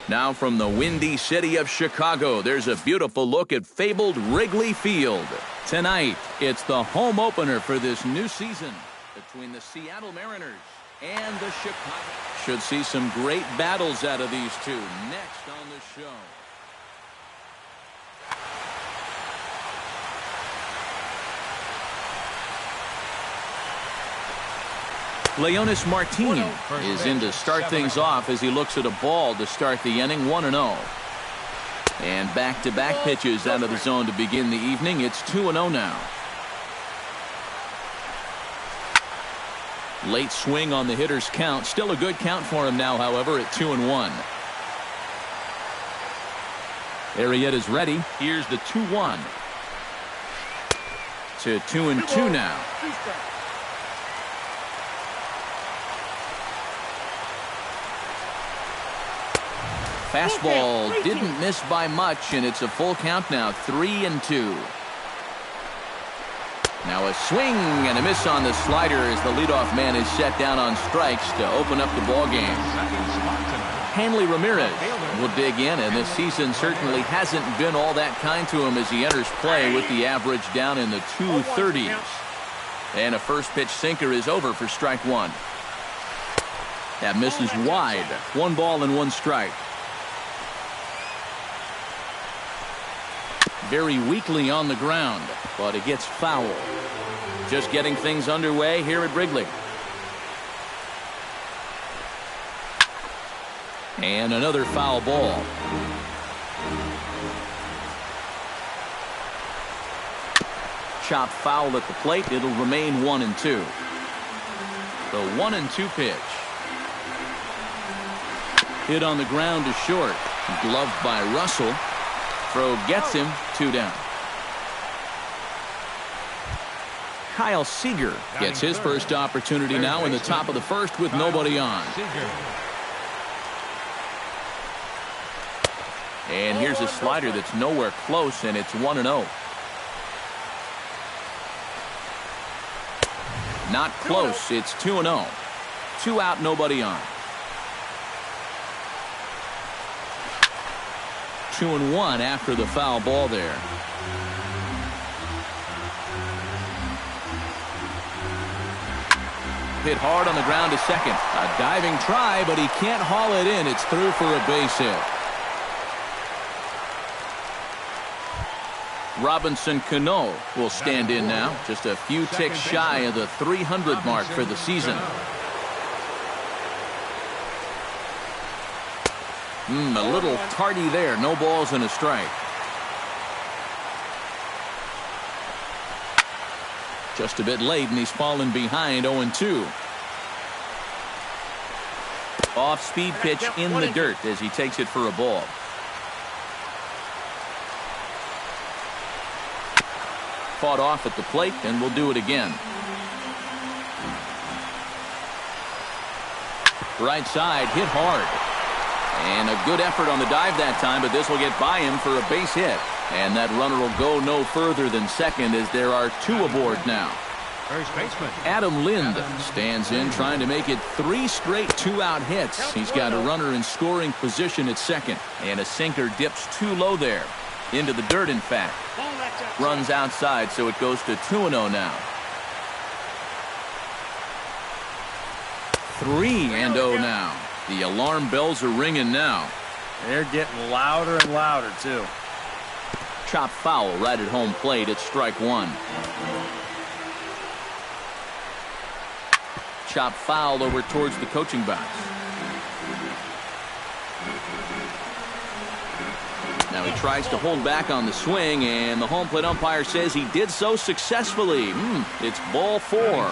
Now from the windy city of Chicago, there's a beautiful look at fabled Wrigley Field. Tonight, it's the home opener for this new season between the Seattle Mariners and the Chicago. Should see some great battles out of these two next on the show. Leonis Martin is in to start things off as he looks at a ball to start the inning, 1-0. And back-to-back pitches out of the zone to begin the evening. It's 2-0 now. Late swing on the hitter's count. Still a good count for him now, however, at 2-1. Arrieta's ready. Here's the 2-1. To 2-2 now. Fastball didn't miss by much, and it's a full count now, 3-2. Now a swing and a miss on the slider as the leadoff man is set down on strikes to open up the ball game. Hanley Ramirez will dig in, and this season certainly hasn't been all that kind to him as he enters play with the average down in the 230s. And a first pitch sinker is over for strike one. That misses wide. 1 ball and 1 strike. Very weakly on the ground, but it gets foul. Just getting things underway here at Wrigley. And another foul ball. Chop foul at the plate. It'll remain 1-2. The 1-2 pitch. Hit on the ground to short. Gloved by Russell. Throw gets him, 2 down. Kyle Seager gets his first opportunity now in the top of the first with nobody on. And here's a slider that's nowhere close, and it's 1-0. Not close. It's 2-0. 2 out, nobody on. 2-1 after the foul ball there. Hit hard on the ground to second. A diving try, but he can't haul it in. It's through for a base hit. Robinson Cano will stand in now. Just a few ticks shy of the 300 mark for the season. A little tardy there. No balls and a strike. Just a bit late, and he's fallen behind 0-2. Off-speed pitch in the dirt as he takes it for a ball. Fought off at the plate, and will do it again. Right side, hit hard. And a good effort on the dive that time, but this will get by him for a base hit. And that runner will go no further than second as there are 2 aboard now. First baseman Adam Lind stands in, trying to make it 3 straight 2-out hits. He's got a runner in scoring position at second. And a sinker dips too low there. Into the dirt, in fact. Runs outside, so it goes to 2-0 now. 3-0 now. The alarm bells are ringing now. They're getting louder and louder, too. Chop foul right at home plate. It's strike 1. Chop foul over towards the coaching box. Now he tries to hold back on the swing, and the home plate umpire says he did so successfully. It's ball 4.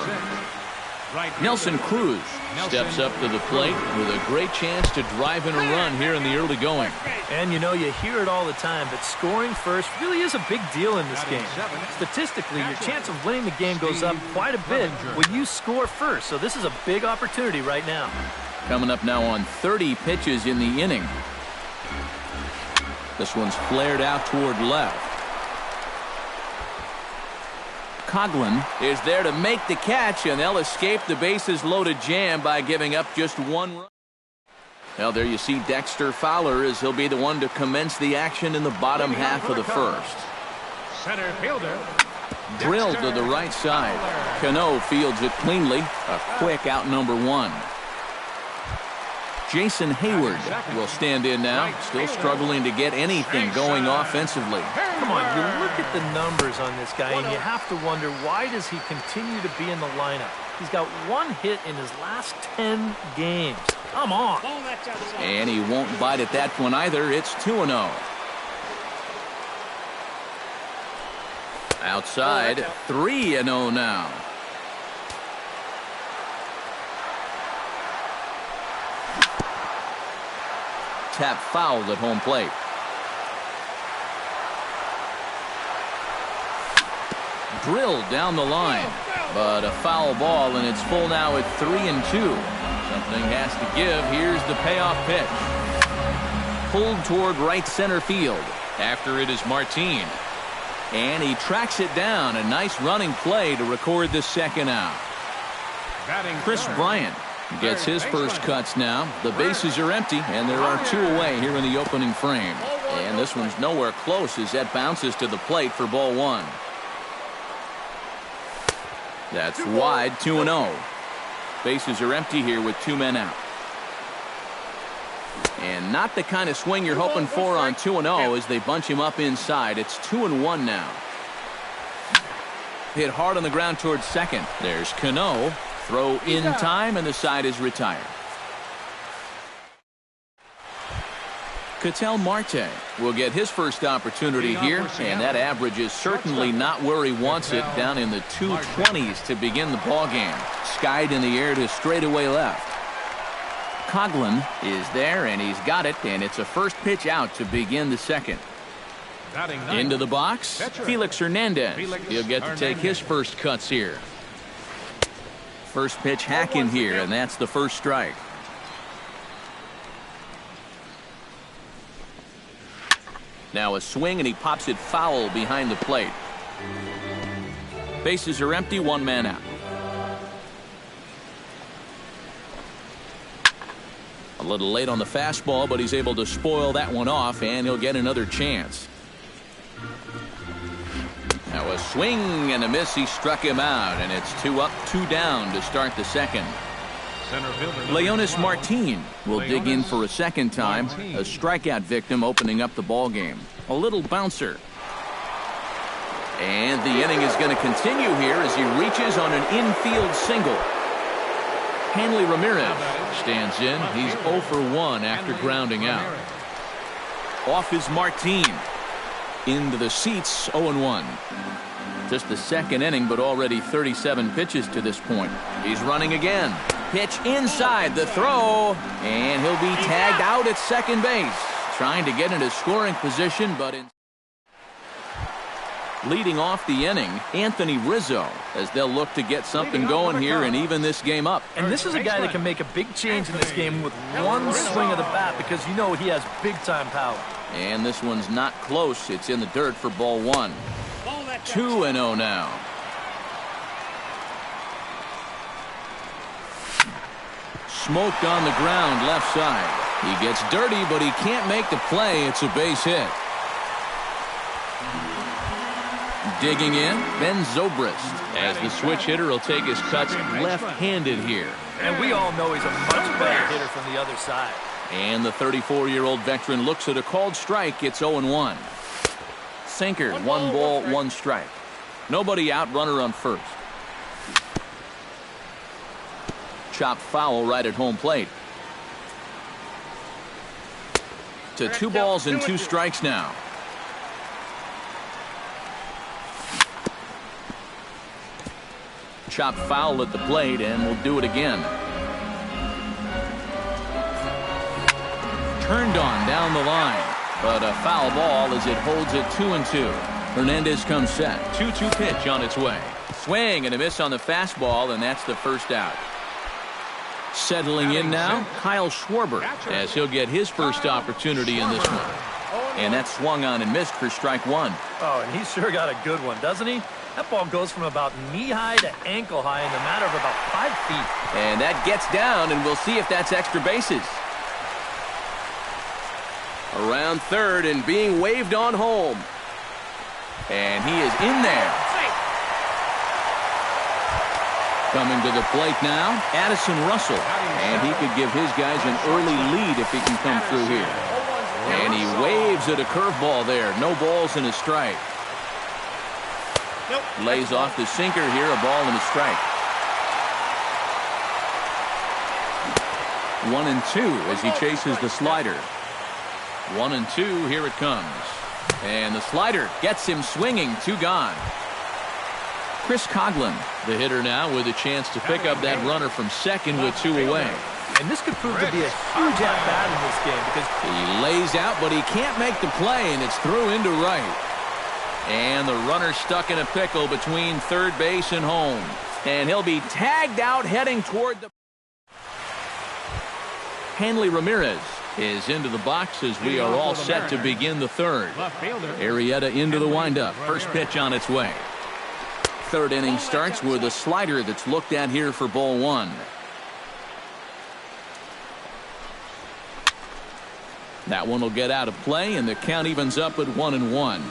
Nelson Cruz steps up to the plate with a great chance to drive in a run here in the early going. And you know, you hear it all the time, but scoring first really is a big deal in this game. Statistically, your chance of winning the game goes up quite a bit when you score first. So this is a big opportunity right now. Coming up now on 30 pitches in the inning. This one's flared out toward left. Coughlin is there to make the catch, and they'll escape the bases loaded jam by giving up just 1 run. Well, there you see Dexter Fowler as he'll be the one to commence the action in the bottom half of the first. Center fielder. Drilled to the right side. Cano fields it cleanly. A quick out number one. Jason Hayward will stand in now, still struggling to get anything going offensively. Come on, you look at the numbers on this guy, and you have to wonder, why does he continue to be in the lineup? He's got one hit in his last 10 games. Come on. And he won't bite at that one either. It's 2-0. Outside, 3-0 now. Tap fouled at home plate. Drilled down the line, but a foul ball, and it's full now at 3-2. Something has to give. Here's the payoff pitch. Pulled toward right center field. After it is Martin. And he tracks it down. A nice running play to record the second out. Chris Bryant gets his first cuts now. The bases are empty, and there are two away here in the opening frame. And this one's nowhere close as that bounces to the plate for ball one. That's wide, 2-0. Bases are empty here with two men out. And not the kind of swing you're hoping for on 2-0 as they bunch him up inside. It's 2-1 now. Hit hard on the ground towards second. There's Cano. Throw in time, and the side is retired. Ketel Marte will get his first opportunity here, and that average is certainly not where he wants it, down in the 220s to begin the ball game. Skied in the air to straightaway left. Coughlin is there, and he's got it, and it's a first pitch out to begin the second. Into the box, Felix Hernandez. He'll get to take his first cuts here. First pitch hack in here, and that's the first strike. Now a swing, and he pops it foul behind the plate. Bases are empty, one man out. A little late on the fastball, but he's able to spoil that one off, and he'll get another chance. Now a swing and a miss. He struck him out, and it's 2 up, 2 down to start the second. Leonis Martin will dig in for a second time. A strikeout victim opening up the ball game. A little bouncer. And the inning is going to continue here as he reaches on an infield single. Hanley Ramirez stands in. He's 0 for 1 after grounding out. Off is Martin. Into the seats, 0-1. Just the second inning, but already 37 pitches to this point. He's running again. Pitch inside, the throw, and he'll be tagged out at second base. Trying to get into scoring position, but leading off the inning, Anthony Rizzo, as they'll look to get something going here and even this game up. And this is a guy that can make a big change in this game with one swing of the bat, because you know he has big-time power. And this one's not close. It's in the dirt for ball one. 2-0 now. Smoked on the ground left side. He gets dirty, but he can't make the play. It's a base hit. Digging in, Ben Zobrist, as the switch hitter will take his cuts left-handed here. And we all know he's a much better hitter from the other side. And the 34-year-old veteran looks at a called strike. It's 0-1. Sinker, 1 ball, 1 strike. Nobody out, runner on first. Chop foul right at home plate. To 2 balls and 2 strikes now. Chop foul at the plate, and we'll do it again. Turned on down the line, but a foul ball as it holds it 2-2. Hernandez comes set. 2-2 pitch on its way. Swing and a miss on the fastball, and that's the first out. Settling in now, Kyle Schwarber, as he'll get his first opportunity in this one. And that swung on and missed for strike 1. Oh, and he sure got a good one, doesn't he? That ball goes from about knee-high to ankle-high in the matter of about 5 feet. And that gets down, and we'll see if that's extra bases. Around third and being waved on home. And he is in there. Coming to the plate now, Addison Russell. And he could give his guys an early lead if he can come through here. And he waves at a curveball there. No balls and a strike. Lays off the sinker here, a ball and a strike. 1-2 as he chases the slider. 1-2, here it comes. And the slider gets him swinging, 2 gone. Chris Coughlin, the hitter now, with a chance to pick up that runner from second with 2 away. And this could prove to be a huge at-bat in this game because he lays out, but he can't make the play, and it's through into right. And the runner stuck in a pickle between third base and home. And he'll be tagged out heading toward the... Hanley Ramirez is into the box as we are all set to begin the third. Arrieta into the windup. First pitch on its way. Third inning starts with a slider that's looked at here for ball 1. That one will get out of play, and the count evens up at 1-1.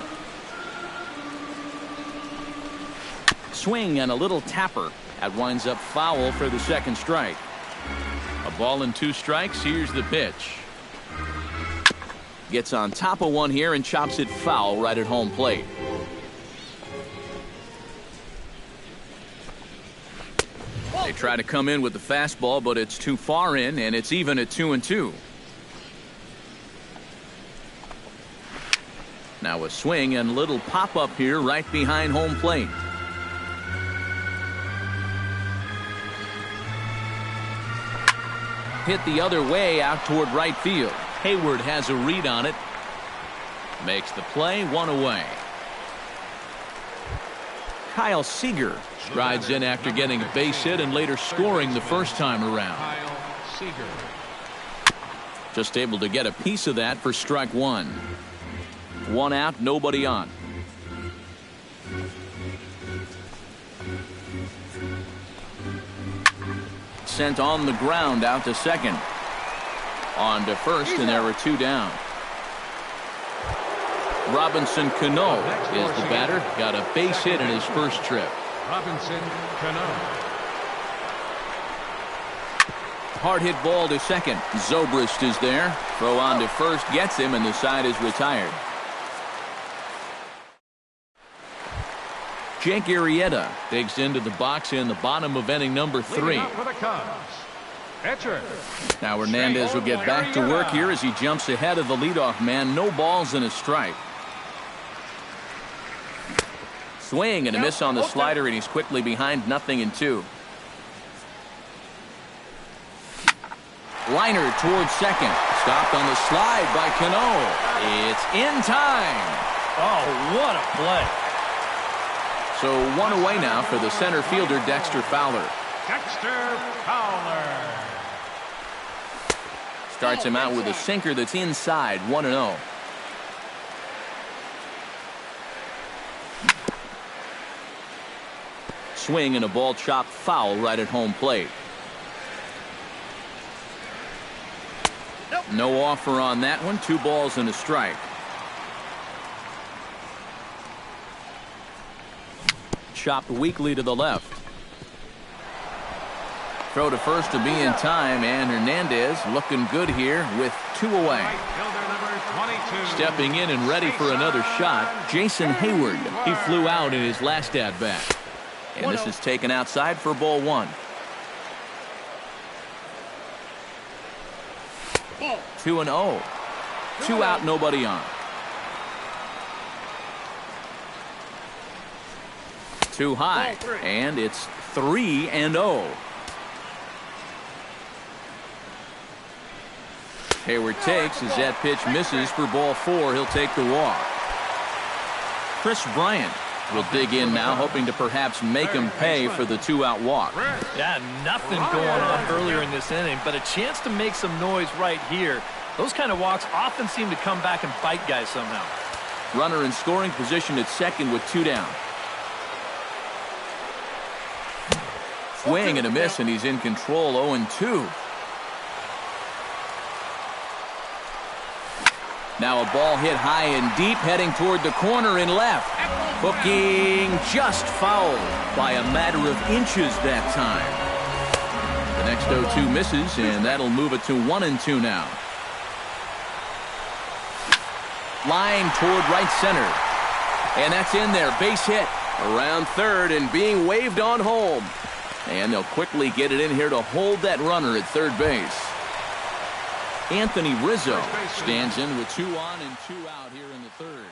Swing and a little tapper. That winds up foul for the second strike. A ball and 2 strikes. Here's the pitch. Gets on top of one here and chops it foul right at home plate. They try to come in with the fastball, but it's too far in, and it's even at 2-2. Now a swing and a little pop-up here right behind home plate. Hit the other way out toward right field. Hayward has a read on it. Makes the play, 1 away. Kyle Seager strides in after getting a base hit and later scoring the first time around. Just able to get a piece of that for strike 1. 1 out, nobody on. Sent on the ground out to second. On to first, and there are 2 down. Robinson Cano is the batter. Got a base hit in his first trip. Robinson Cano. Hard hit ball to second. Zobrist is there. Throw on to first gets him, and the side is retired. Jake Arrieta digs into the box in the bottom of inning number 3. Now Hernandez will get back to work here as he jumps ahead of the leadoff man. No balls and a strike. Swing and a miss on the slider, and he's quickly behind 0-2. Liner towards second. Stopped on the slide by Cano. It's in time. Oh, what a play. So 1 away now for the center fielder, Dexter Fowler. Dexter Fowler. Starts him out with a sinker that's inside, 1-0. Swing and a ball chopped foul right at home plate. No offer on that one. 2 balls and a strike. Chopped weakly to the left. Throw to first to be in time, and Hernandez looking good here with 2 away. Stepping in and ready for another shot, Jason Hayward. He flew out in his last at-bat. And this is taken outside for ball 1. 2-0. 2 out, nobody on. 2 high, and it's 3-0. Hayward takes as that pitch misses for ball 4. He'll take the walk. Chris Bryant will dig in now, hoping to perhaps make him pay for the 2-out walk. Yeah, nothing going on earlier in this inning, but a chance to make some noise right here. Those kind of walks often seem to come back and bite guys somehow. Runner in scoring position at second with 2 down. Swing and a miss, and he's in control, 0-2. Now a ball hit high and deep, heading toward the corner and left. Hooking just fouled by a matter of inches that time. The next 0-2 misses, and that'll move it to 1-2 now. Line toward right center. And that's in there. Base hit. Around third and being waved on home. And they'll quickly get it in here to hold that runner at third base. Anthony Rizzo stands in with 2 on and 2 out here in the third.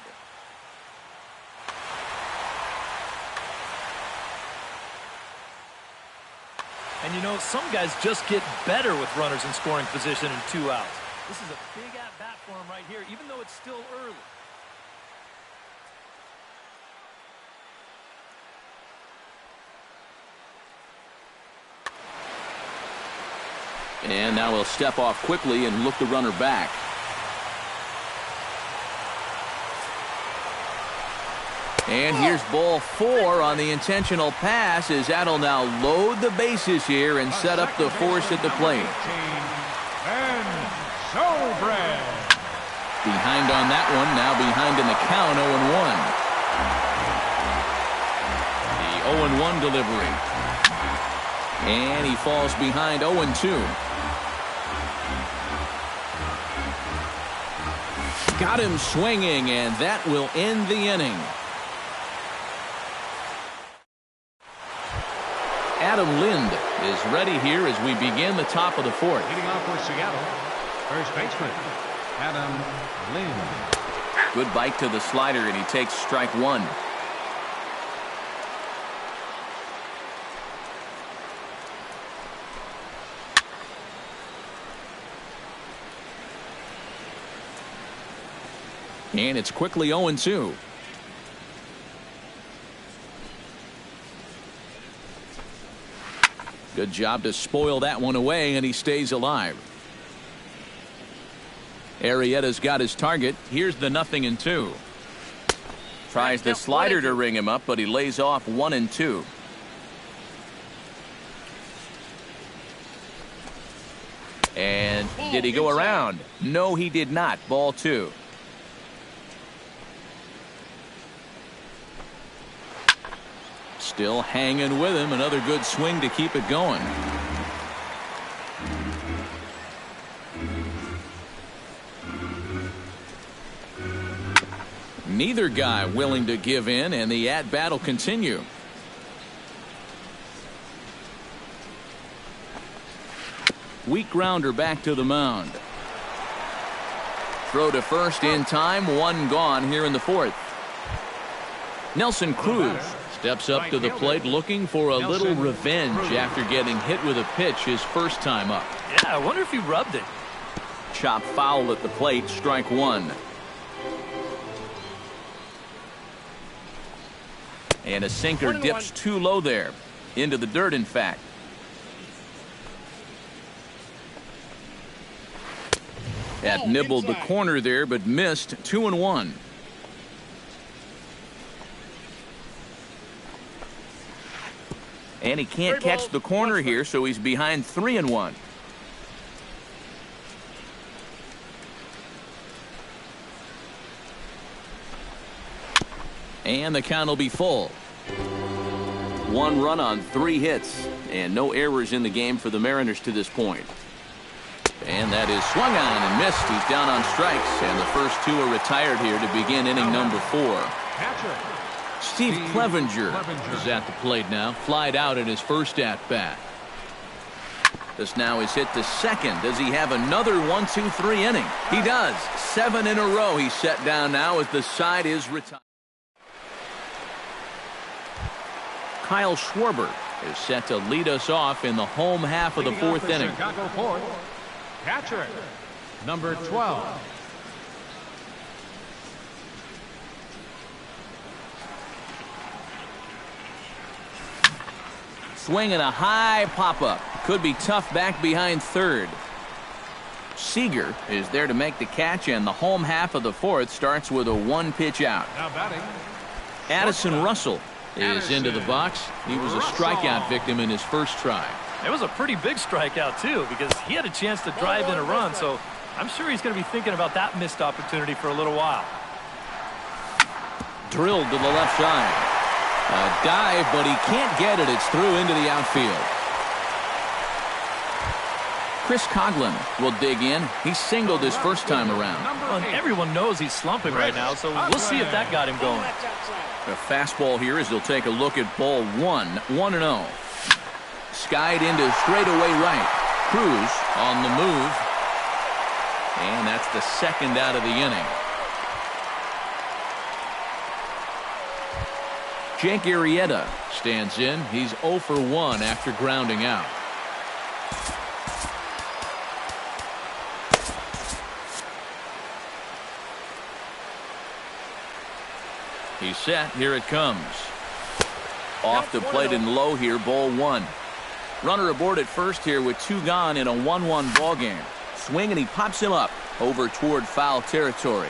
And you know, some guys just get better with runners in scoring position and 2 outs. This is a big at-bat for him right here, even though it's still early. And now he'll step off quickly and look the runner back. And here's ball 4 on the intentional pass as that'll now load the bases here and set up the force at the plate. And so Brad. Behind on that one, now behind in the count, 0-1. The 0-1 delivery. And he falls behind 0-2. Got him swinging, and that will end the inning. Adam Lind is ready here as we begin the top of the fourth. Leading off for Seattle, first baseman, Adam Lind. Good bite to the slider, and he takes strike 1. And it's quickly 0-2. Good job to spoil that one away, and he stays alive. Arrieta's got his target. Here's the 0-2. Tries the slider to ring him up, but he lays off 1-2. And did he go around? No, he did not. Ball 2. Still hanging with him. Another good swing to keep it going. Neither guy willing to give in, and the at-bat will continue. Weak grounder back to the mound. Throw to first in time. 1 gone here in the fourth. Nelson Cruz steps up to the plate looking for a little revenge after getting hit with a pitch his first time up. Yeah, I wonder if he rubbed it. Chop foul at the plate, strike 1. And a sinker dips too low there. Into the dirt, in fact. That nibbled the corner there, but missed. 2-1. And he can't catch the corner here, so he's behind 3-1. And the count will be full. 1 run on 3 hits, and no errors in the game for the Mariners to this point. And that is swung on and missed. He's down on strikes, and the first 2 are retired here to begin inning number 4. Steve Clevenger is at the plate now. Flied out in his first at-bat. This now is hit to second. Does he have another 1-2-3 inning? He does. 7 in a row he's set down now as the side is retired. Kyle Schwarber is set to lead us off in the home half of the 4th inning. Chicago fourth, catcher, number 12. Swinging a high pop-up. Could be tough back behind third. Seager is there to make the catch, and the home half of the 4th starts with a 1-pitch out. Now batting, Addison Russell is into the box. He was a strikeout victim in his first try. It was a pretty big strikeout, too, because he had a chance to drive in a run, so I'm sure he's going to be thinking about that missed opportunity for a little while. Drilled to the left side. A dive, but he can't get it. It's through into the outfield. Chris Coughlin will dig in. He singled his first time around. Well, and everyone knows he's slumping right now, so we'll see if that got him going. A fastball here as he'll take a look at ball 1-0. Skied into straightaway right. Cruz on the move. And that's the second out of the inning. Jake Arrieta stands in. He's 0 for 1 after grounding out. He's set. Here it comes. Off the plate and low here, ball 1. Runner aboard at first here with 2 gone in a 1-1 ball game. Swing and he pops him up over toward foul territory.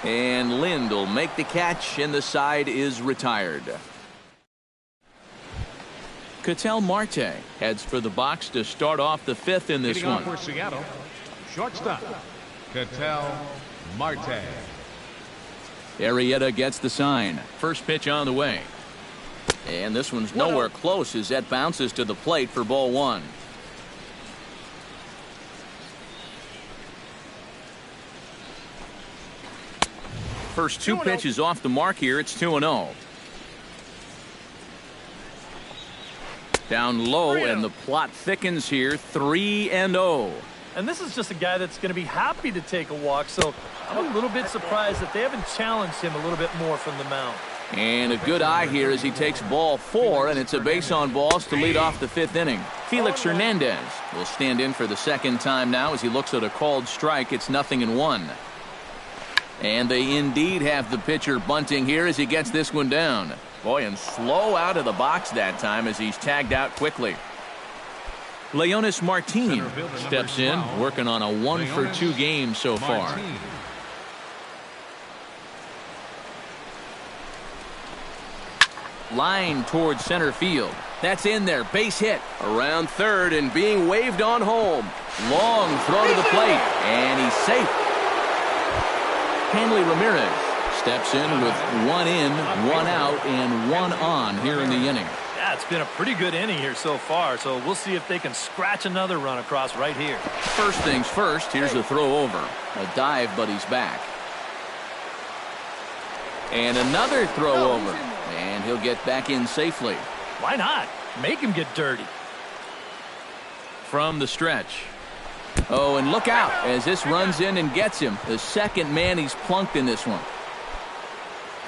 And Lind will make the catch and the side is retired. Ketel Marte heads for the box to start off the 5th in this one. For Seattle, shortstop, Ketel Marte. Arrieta gets the sign. First pitch on the way. And this one's nowhere close as that bounces to the plate for ball 1. First 2 pitches off the mark here. It's 2-0. Down low and the plot thickens here. 3-0. And this is just a guy that's going to be happy to take a walk, so I'm a little bit surprised that they haven't challenged him a little bit more from the mound. And a good eye here as he takes ball 4, and it's a base on balls to lead off the 5th inning. Felix Hernandez will stand in for the second time now as he looks at a called strike. It's 0-1. And they indeed have the pitcher bunting here as he gets this one down. Boy, and slow out of the box that time as he's tagged out quickly. Leonis Martin steps in, working on a 1 for 2 game so far. Line towards center field. That's in there. Base hit. Around third and being waved on home. Long throw to the plate. And he's safe. Hanley Ramirez steps in with 1 in, 1 out, and 1 on here in the inning. Yeah, it's been a pretty good inning here so far, so we'll see if they can scratch another run across right here. First things first, here's a throw over. A dive, but he's back. And another throw over. And he'll get back in safely. Why not? Make him get dirty. From the stretch. Oh, and look out as this runs in and gets him. The second man he's plunked in this one.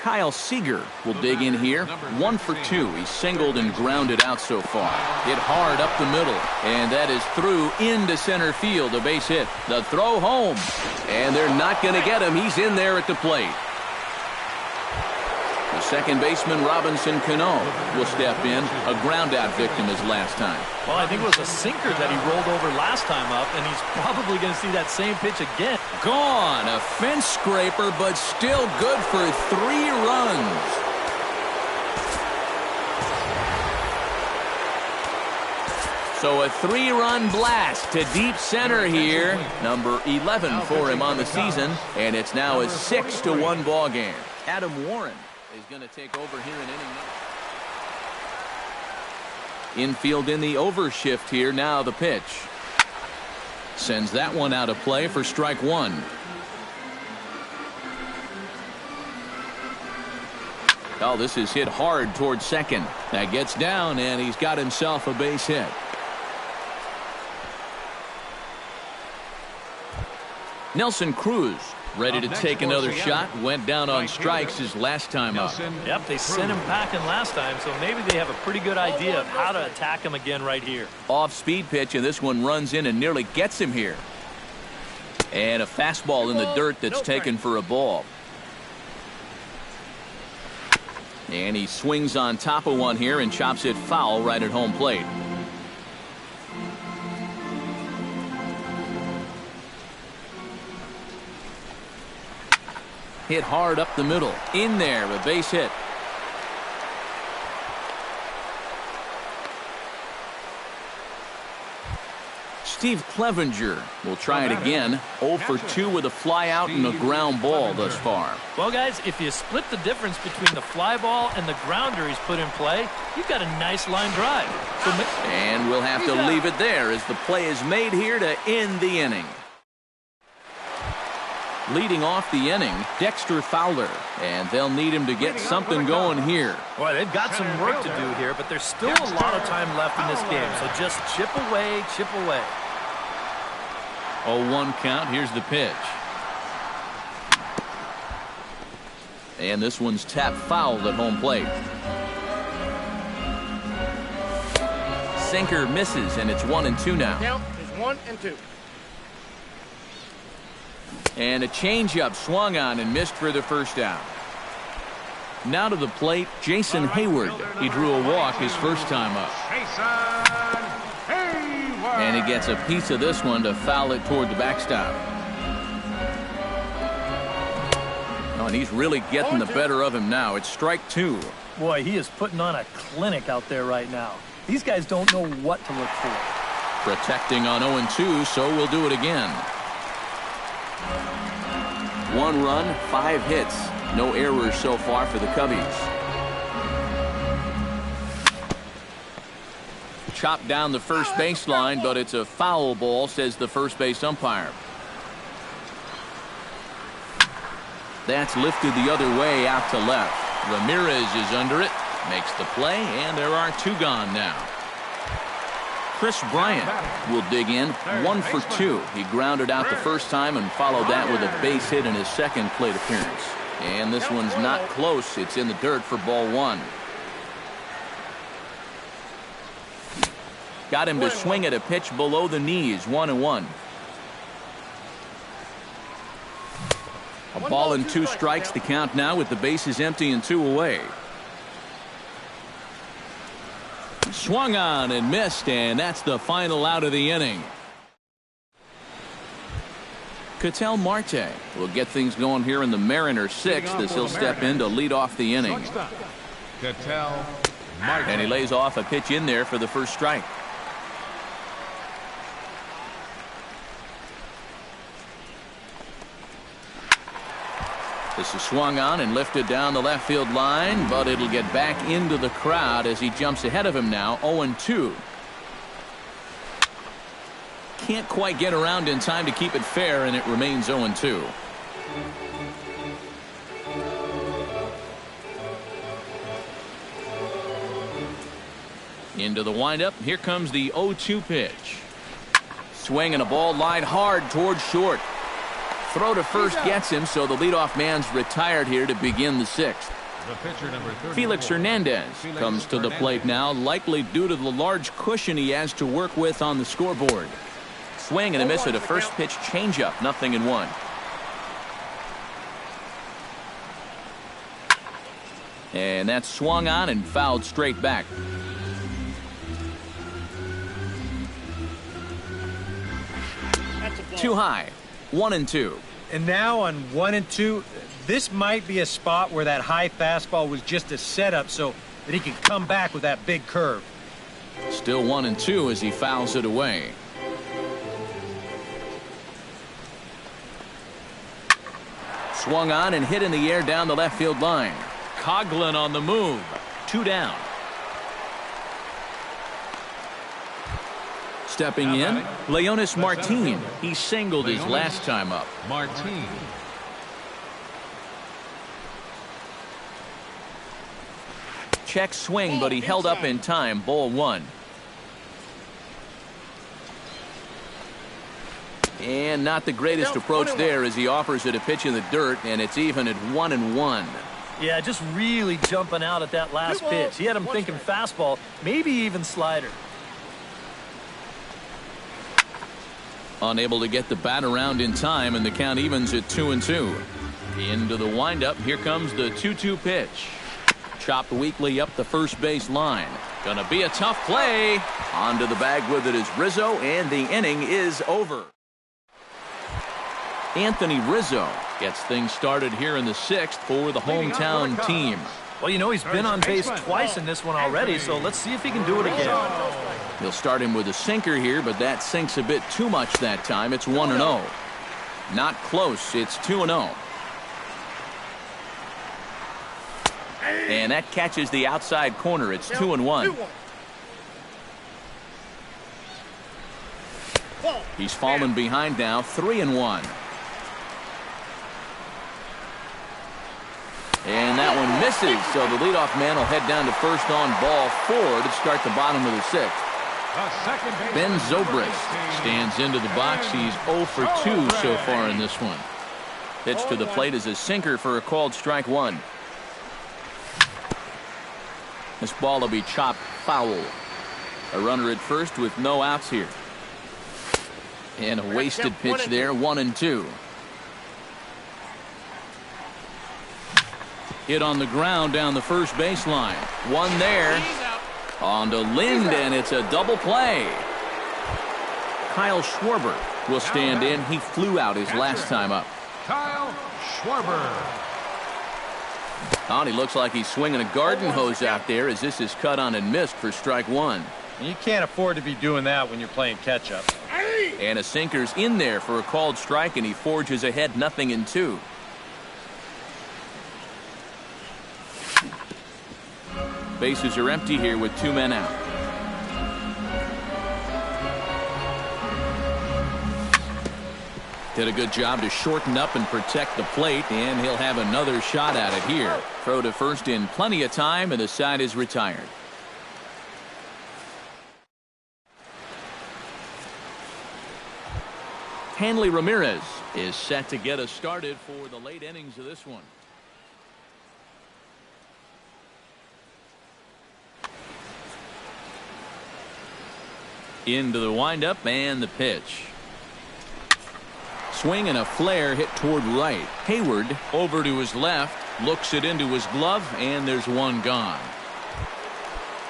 Kyle Seager will dig in here. 1 for 2. He's singled and grounded out so far. Hit hard up the middle. And that is through into center field. A base hit. The throw home. And they're not going to get him. He's in there at the plate. The second baseman, Robinson Cano, will step in. A ground-out victim his last time. Well, I think it was a sinker that he rolled over last time up, and he's probably going to see that same pitch again. Gone. A fence scraper, but still good for 3 runs. So a 3-run blast to deep center here. Number 11 for him on the season, and it's now a 6-1 ball game. Adam Warren is going to take over here in inning number. Infield in the overshift here. Now the pitch. Sends that one out of play for strike 1. Oh, this is hit hard towards second. That gets down, and he's got himself a base hit. Nelson Cruz ready to take another shot. Went down on strikes his last time up. Yep, they sent him packing last time, so maybe they have a pretty good idea of how to attack him again right here. Off-speed pitch, and this one runs in and nearly gets him here. And a fastball in the dirt that's taken for a ball. And he swings on top of one here and chops it foul right at home plate. Hit hard up the middle. In there, a base hit. Steve Clevenger will try it again. 0 for 2 with a fly out and a ground ball thus far. Well, guys, if you split the difference between the fly ball and the grounder he's put in play, you've got a nice line drive. And we'll have to leave it there as the play is made here to end the inning. Leading off the inning, Dexter Fowler, and they'll need him to get something going here. Boy, they've got some work to do here, but there's still a lot of time left in this game, so just chip away, chip away. 0-1 count. Here's the pitch. And this one's tapped foul at home plate. Sinker misses, and it's 1-2 now. Count is 1-2. And a changeup swung on and missed for the first out. Now to the plate, Jason Hayward. He drew a walk his first time up. And he gets a piece of this one to foul it toward the backstop. Oh, and he's really getting the better of him now. It's strike 2. Boy, he is putting on a clinic out there right now. These guys don't know what to look for. Protecting on 0-2, so we'll do it again. 1 run, 5 hits. No errors so far for the Cubbies. Chopped down the first baseline, but it's a foul ball, says the first base umpire. That's lifted the other way out to left. Ramirez is under it, makes the play, and there are 2 gone now. Chris Bryant will dig in. 1 for 2. He grounded out the first time and followed that with a base hit in his second plate appearance. And this one's not close. It's in the dirt for ball 1. Got him to swing at a pitch below the knees. 1-1. A ball and 2 strikes. The count now with the bases empty and 2 away. Swung on and missed, and that's the final out of the inning. Ketel Marte will get things going here in the Mariners' 6th as he'll step in to lead off the inning. And he lays off a pitch in there for the first strike. This is swung on and lifted down the left field line, but it'll get back into the crowd as he jumps ahead of him now. 0-2. Can't quite get around in time to keep it fair, and it remains 0-2. Into the windup. Here comes the 0-2 pitch. Swing and a ball lined hard towards short. Throw to first gets him, so the leadoff man's retired here to begin the 6th. Felix Hernandez comes to the plate now, likely due to the large cushion he has to work with on the scoreboard. Swing and a miss at a first pitch changeup, 0-1. And that's swung on and fouled straight back. Too high. 1-2. And now on 1-2, this might be a spot where that high fastball was just a setup so that he can come back with that big curve. Still 1-2 as he fouls it away. Swung on and hit in the air down the left field line. Coughlin on the move. 2 down. Stepping in, Leonis Martin. He singled his last time up. Martin. Check swing, but he held up in time. Ball 1. And not the greatest approach there as he offers it a pitch in the dirt, and it's even at 1-1. Yeah, just really jumping out at that last pitch. He had him thinking fastball, maybe even slider. Unable to get the bat around in time, and the count evens at 2-2. Into the windup. Here comes the 2-2 pitch. Chopped weakly up the first base line. Gonna be a tough play. Onto the bag with it is Rizzo, and the inning is over. Anthony Rizzo gets things started here in the 6th for the hometown team. Well, you know, he's been on base twice in this one already, so let's see if he can do it again. He'll start him with a sinker here, but that sinks a bit too much that time. It's 1-0. Not close. It's 2-0. And that catches the outside corner. It's 2-1. He's fallen behind now, 3-1. And that one misses, so the leadoff man will head down to first on ball 4 to start the bottom of the 6th. Ben Zobrist stands into the box. He's 0 for 2 so far in this one. Pitch to the plate is a sinker for a called strike 1. This ball will be chopped foul. A runner at first with no outs here. And a wasted pitch there, 1-2. Hit on the ground down the first baseline. One there. On to Lind, and it's a double play. Kyle Schwarber will stand in. He flew out his last time up. Kyle Schwarber. He looks like he's swinging a garden hose out there as this is cut on and missed for strike 1. You can't afford to be doing that when you're playing catch-up. And a sinker's in there for a called strike, and he forges ahead 0-2. Bases are empty here with 2 men out. Did a good job to shorten up and protect the plate, and he'll have another shot at it here. Throw to first in plenty of time, and the side is retired. Hanley Ramirez is set to get us started for the late innings of this one. Into the windup and the pitch. Swing and a flare hit toward right. Hayward over to his left, looks it into his glove, and there's one gone.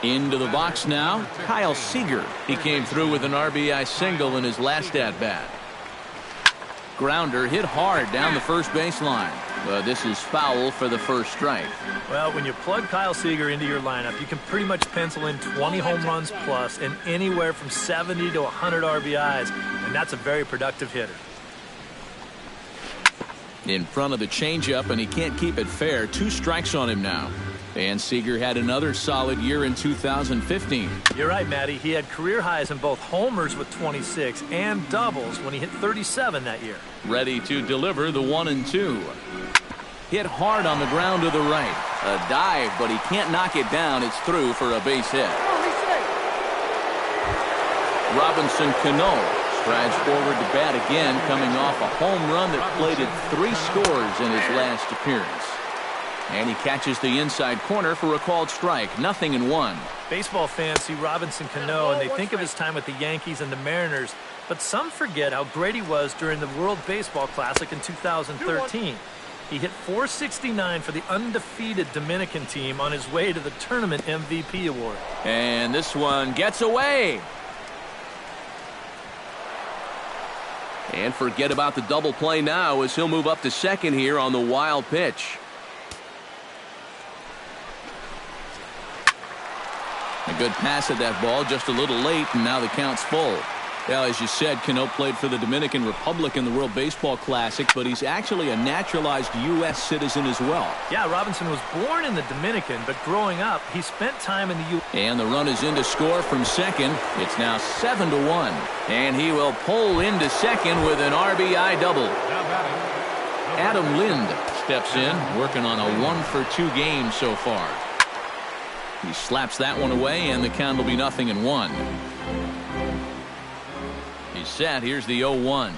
Into the box now, Kyle Seager. He came through with an RBI single in his last at-bat. Grounder hit hard down the first baseline. This is foul for the first strike. Well, when you plug Kyle Seager into your lineup, you can pretty much pencil in 20 home runs plus and anywhere from 70 to 100 RBIs, and that's a very productive hitter. In front of the changeup, and he can't keep it fair. 2 strikes on him now. And Seager had another solid year in 2015. You're right, Matty. He had career highs in both homers with 26 and doubles when he hit 37 that year. Ready to deliver the 1-2. Hit hard on the ground to the right. A dive, but he can't knock it down. It's through for a base hit. Robinson Cano strides forward to bat again, coming off a home run that plated 3 scores in his last appearance. And he catches the inside corner for a called strike. 0-1. Baseball fans see Robinson Cano and they think of his time with the Yankees and the Mariners, but some forget how great he was during the World Baseball Classic in 2013. He hit .469 for the undefeated Dominican team on his way to the tournament MVP award. And this one gets away. And forget about the double play now as he'll move up to second here on the wild pitch. A good pass at that ball, just a little late, and now the count's full. Well, as you said, Cano played for the Dominican Republic in the World Baseball Classic, but he's actually a naturalized U.S. citizen as well. Yeah, Robinson was born in the Dominican, but growing up, he spent time in the U.S. And the run is in to score from second. It's now 7-1. And he will pull into second with an RBI double. Adam Lind steps in, working on a 1-for-2 game so far. He slaps that one away, and the count will be 0-1. He's set. Here's the 0-1.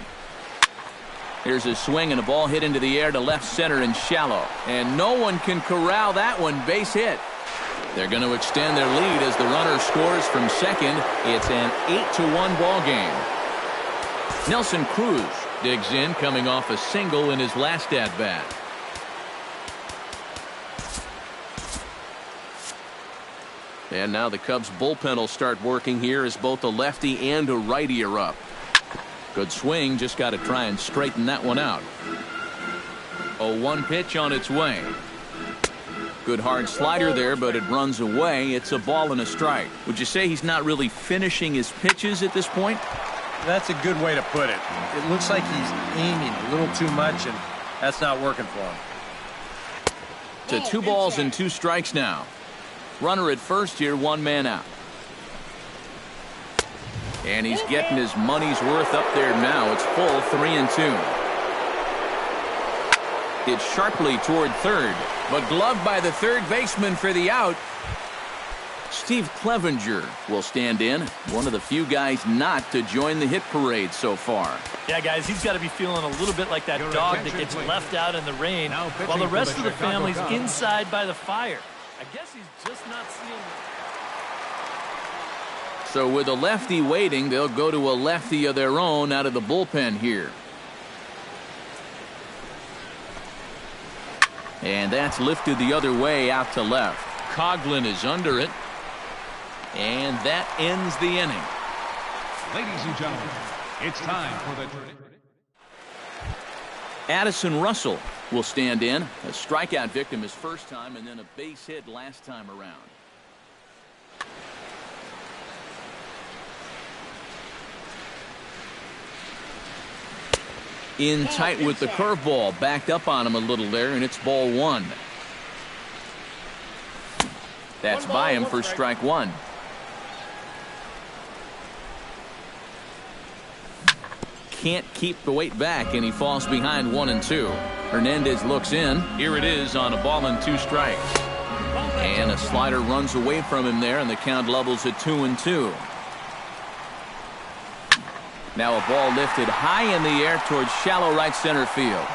Here's a swing and a ball hit into the air to left center and shallow. And no one can corral that one. Base hit. They're going to extend their lead as the runner scores from second. It's an 8-1 ball game. Nelson Cruz digs in, coming off a single in his last at-bat. And now the Cubs bullpen will start working here as both a lefty and a righty are up. Good swing, just got to try and straighten that one out. 0-1 pitch on its way. Good hard slider there, but it runs away. It's a ball and a strike. Would you say he's not really finishing his pitches at this point? That's a good way to put it. It looks like he's aiming a little too much, and that's not working for him. To 2 balls and 2 strikes now. Runner at first here, 1 man out. And he's getting his money's worth up there now. It's full, 3-2. It's sharply toward third, but gloved by the third baseman for the out. Steve Clevenger will stand in, one of the few guys not to join the hit parade so far. Yeah, guys, he's got to be feeling a little bit like that dog that gets left out in the rain while the rest of the family's inside by the fire. I guess he's just not seeing. So with a lefty waiting, they'll go to a lefty of their own out of the bullpen here. And that's lifted the other way out to left. Coughlin is under it. And that ends the inning. Ladies and gentlemen, it's time for the verdict. Addison Russell will stand in. A strikeout victim his first time and then a base hit last time around. In tight with the curveball, backed up on him a little there, and it's ball 1. That's by him for strike 1. Can't keep the weight back, and he falls behind 1-2. Hernandez looks in. Here it is on a ball and 2 strikes. And a slider runs away from him there, and the count levels at 2-2. Now a ball lifted high in the air towards shallow right center field.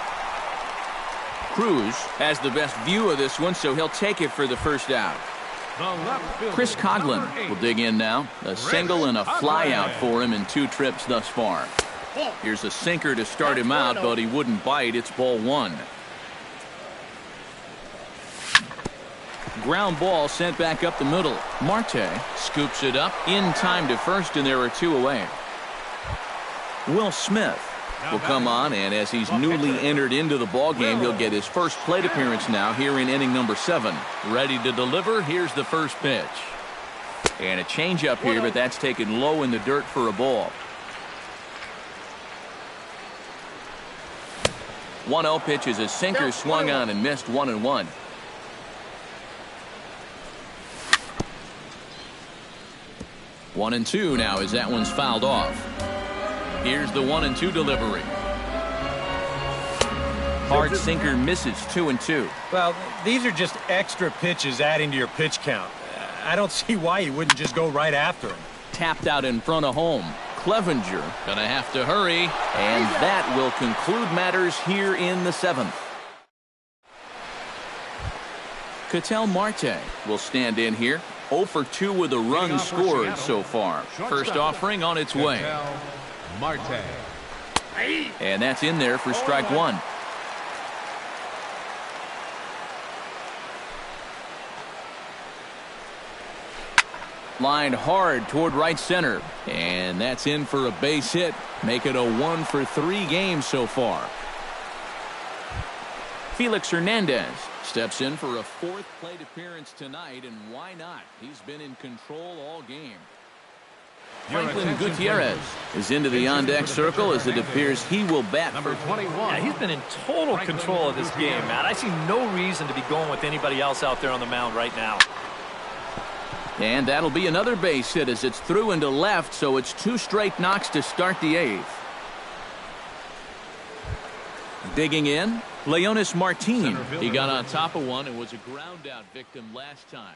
Cruz has the best view of this one, so he'll take it for the first out. Chris Coughlin will dig in now. A single and a fly out for him in 2 trips thus far. Here's a sinker to start him out, but he wouldn't bite. It's ball 1. Ground ball sent back up the middle. Marte scoops it up in time to first, and there are 2 away. Will Smith will come on, and as he's newly entered into the ballgame, he'll get his first plate appearance now here in inning number 7. Ready to deliver. Here's the first pitch. And a changeup here, but that's taken low in the dirt for a ball. 1-0 pitch is a sinker swung on and missed 1-1. One and two now as that one's fouled off. Here's the 1-2 delivery. Hard sinker misses 2-2. Well, these are just extra pitches adding to your pitch count. I don't see why you wouldn't just go right after him. Tapped out in front of home. Clevenger gonna have to hurry, and that will conclude matters here in the 7th. Ketel Marte will stand in here. 0 for 2 with a run scored so far. First offering on its way. Marte. And that's in there for strike 1. Lined hard toward right center, and that's in for a base hit. Make it a 1 for 3 game so far. Felix Hernandez steps in for a 4th plate appearance tonight, and why not? He's been in control all game. Franklin Gutierrez is into the on-deck circle as it appears he will bat Number 21. Yeah, he's been in total control of this game, Matt. I see no reason to be going with anybody else out there on the mound right now. And that'll be another base hit as it's through into left, so it's 2 straight knocks to start the 8th. Digging in, Leonis Martin. He got on top of one and was a ground-out victim last time.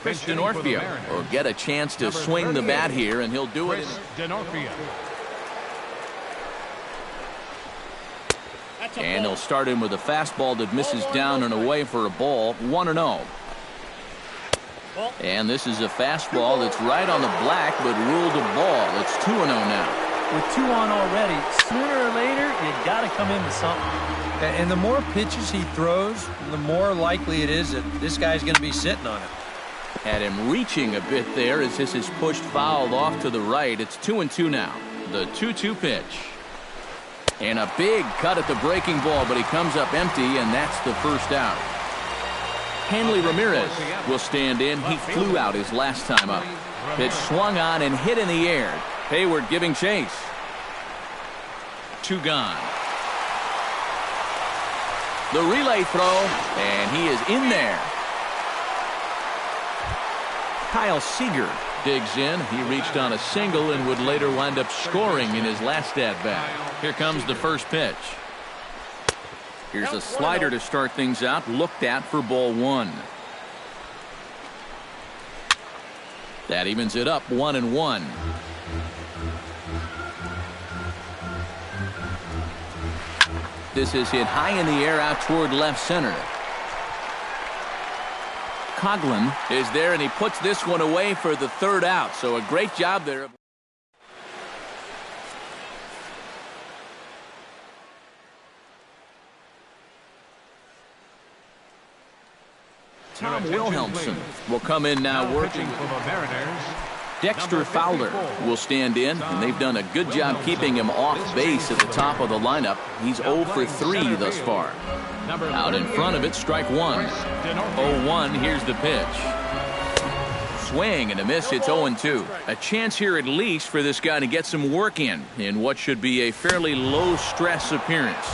Christian Orfeo will get a chance to swing the bat here, and he'll do it. And he'll start in with a fastball that misses down and away for a ball. 1-0. And this is a fastball that's right on the black, but ruled a ball. It's 2-0 now. With 2 on already, sooner or later, you got to come into something. And the more pitches he throws, the more likely it is that this guy's going to be sitting on it. Had him reaching a bit there as this is pushed fouled off to the right. It's 2-2 now. The 2-2 pitch. And a big cut at the breaking ball, but he comes up empty, and that's the first out. Hanley Ramirez will stand in. He flew out his last time up. Pitch swung on and hit in the air. Hayward giving chase. 2 gone. The relay throw, and he is in there. Kyle Seager digs in. He reached on a single and would later wind up scoring in his last at-bat. Here comes the first pitch. Here's a slider to start things out, looked at for ball 1. That evens it up 1-1. This is hit high in the air out toward left center. Coughlin is there, and he puts this one away for the 3rd out. So a great job there. Tom Wilhelmsen will come in now working. Dexter Fowler will stand in, and they've done a good job keeping him off base at the top of the lineup. He's 0 for 3 thus far. Out in front of it, strike 1. 0-1, here's the pitch. Swing and a miss, it's 0-2. A chance here at least for this guy to get some work in what should be a fairly low-stress appearance.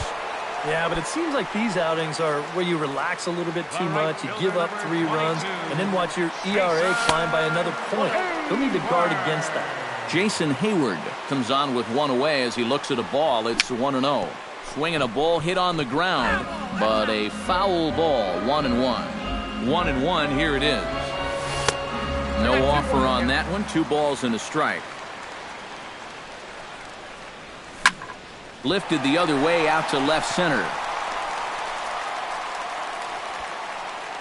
Yeah, but it seems like these outings are where you relax a little bit too much, you give up 3 runs, and then watch your ERA climb by another point. You'll need to guard against that. Jason Hayward comes on with 1 away as he looks at a ball. It's 1-0. Swinging a ball hit on the ground, but a foul ball, 1-1. 1-1, here it is. No offer on that one, 2 balls and a strike. Lifted the other way out to left center.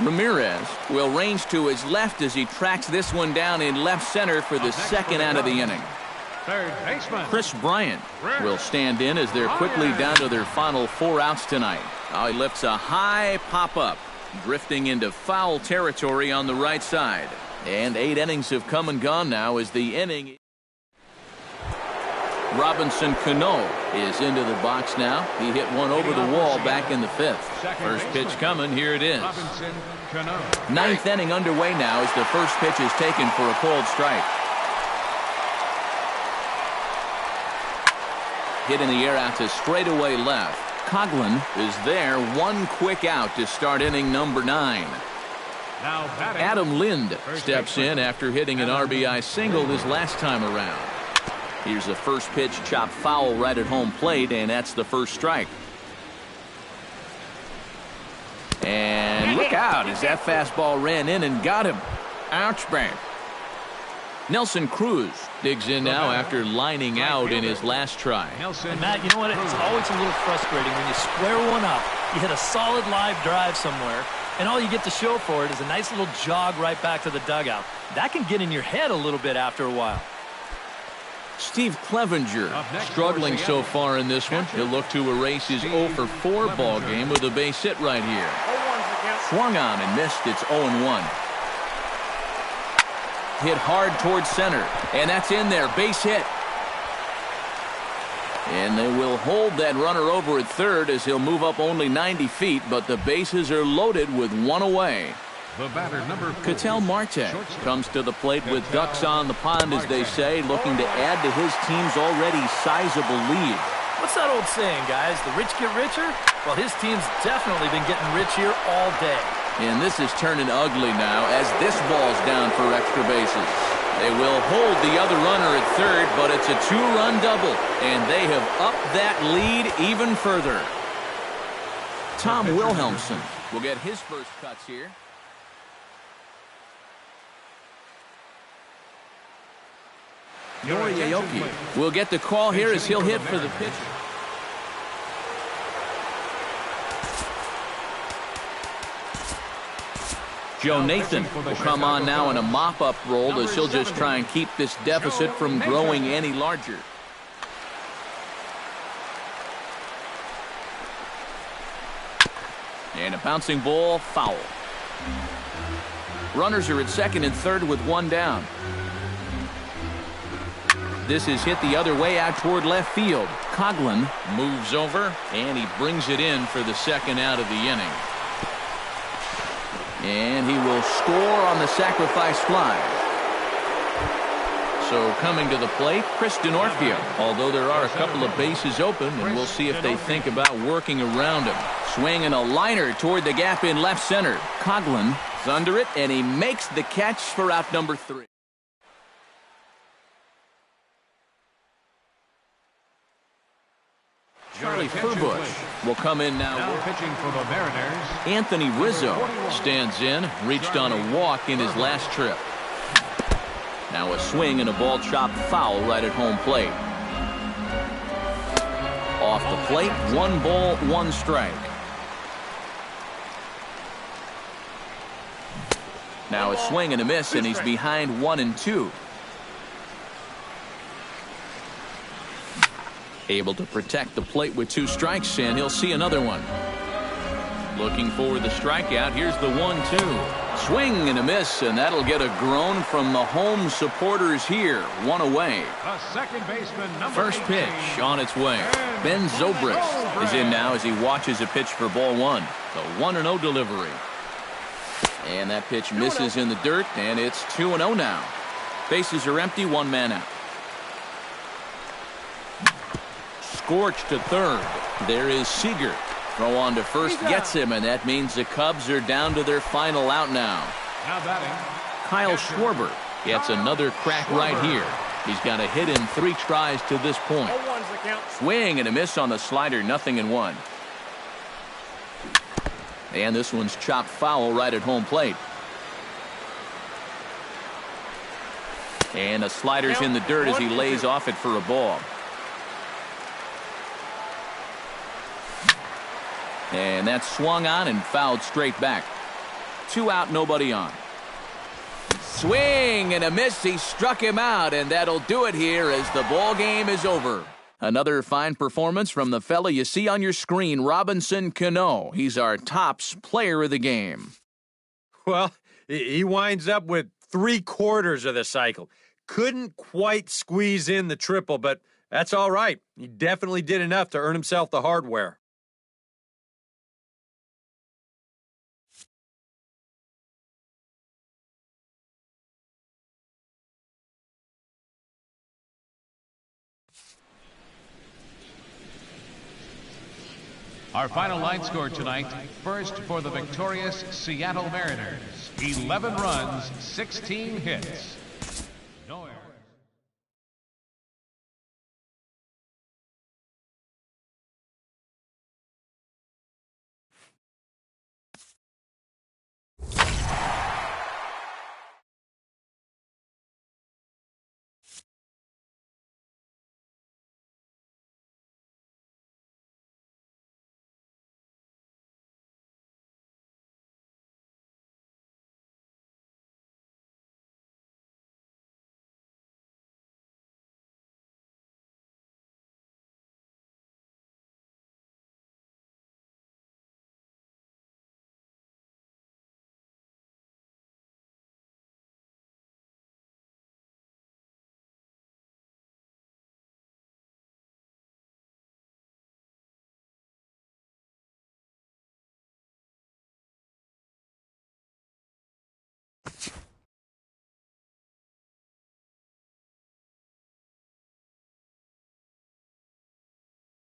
Ramirez will range to his left as he tracks this one down in left center for the 2nd out of the inning. Third baseman Chris Bryant will stand in as they're quickly down to their final 4 outs tonight. Now he lifts a high pop-up, drifting into foul territory on the right side. And 8 innings have come and gone now as the inning. Robinson Cano is into the box now. He hit one over the wall back in the 5th. First pitch coming. Here it is. 9th inning underway now as the first pitch is taken for a called strike. Hit in the air out to straightaway left. Coughlin is there. 1 quick out to start inning number 9. Adam Lind steps in after hitting an RBI single his last time around. Here's the first pitch, chopped foul right at home plate, and that's the first strike. And look out as that fastball ran in and got him. Ouch bang. Nelson Cruz digs in now after lining out in his last try. And Matt, you know what? It's always a little frustrating when you square one up, you hit a solid live drive somewhere, and all you get to show for it is a nice little jog right back to the dugout. That can get in your head a little bit after a while. Steve Clevenger struggling so far in this one. He'll look to erase his 0 for 4 ball game with a base hit right here. Swung on and missed. It's 0-1. Hit hard towards center, and that's in there. Base hit. And they will hold that runner over at third as he'll move up only 90 feet, but the bases are loaded with 1 away. The batter, number 4. Ketel Marte comes to the plate with ducks on the pond, as they say, looking to add to his team's already sizable lead. What's that old saying, guys? The rich get richer? Well, his team's definitely been getting rich here all day. And this is turning ugly now as this ball's down for extra bases. They will hold the other runner at third, but it's a 2-run double, and they have upped that lead even further. Tom Wilhelmsen will get his first cuts here. Noriaoki will get the call here as he'll hit for the pitcher. Joe Nathan will come on now in a mop-up role as he'll just try and keep this deficit from growing any larger. And a bouncing ball, foul. Runners are at second and third with 1 down. This is hit the other way out toward left field. Coughlin moves over, and he brings it in for the 2nd out of the inning. And he will score on the sacrifice fly. So coming to the plate, Chris D'Onofrio, although there are a couple of bases open, and we'll see if they think about working around him. Swinging a liner toward the gap in left center. Coughlin is under it, and he makes the catch for out number 3. Charlie Furbush will come in now. Pitching for the Mariners. Anthony Rizzo stands in, reached on a walk in his last trip. Now a swing and a ball chopped foul right at home plate. Off the plate, 1 ball, 1 strike. Now a swing and a miss, and he's behind 1-2. Able to protect the plate with 2 strikes, and he'll see another one. Looking for the strikeout. Here's the 1-2. Swing and a miss, and that'll get a groan from the home supporters here. 1 away. The second baseman, number First 18. pitch on its way. Ben Zobrist is in now as he watches a pitch for ball 1. The 1-0 delivery. And that pitch misses in the dirt, and it's 2-0 now. Bases are empty, 1 man out. Scorched to third. There is Seager. Throw on to first gets him, and that means the Cubs are down to their final out now. Now batting, Kyle Schwarber gets another crack right here. He's got a hit in 3 tries to this point. Swing and a miss on the slider, 0-1. And this one's chopped foul right at home plate. And the slider's in the dirt as he lays off it for a ball. And that's swung on and fouled straight back. 2 out, nobody on. Swing and a miss. He struck him out, and that'll do it here as the ball game is over. Another fine performance from the fella you see on your screen, Robinson Cano. He's our tops player of the game. Well, he winds up with 3/4 of the cycle. Couldn't quite squeeze in the triple, but that's all right. He definitely did enough to earn himself the hardware. our final line score tonight. First for the victorious Seattle Mariners, 11 runs, 16 hits.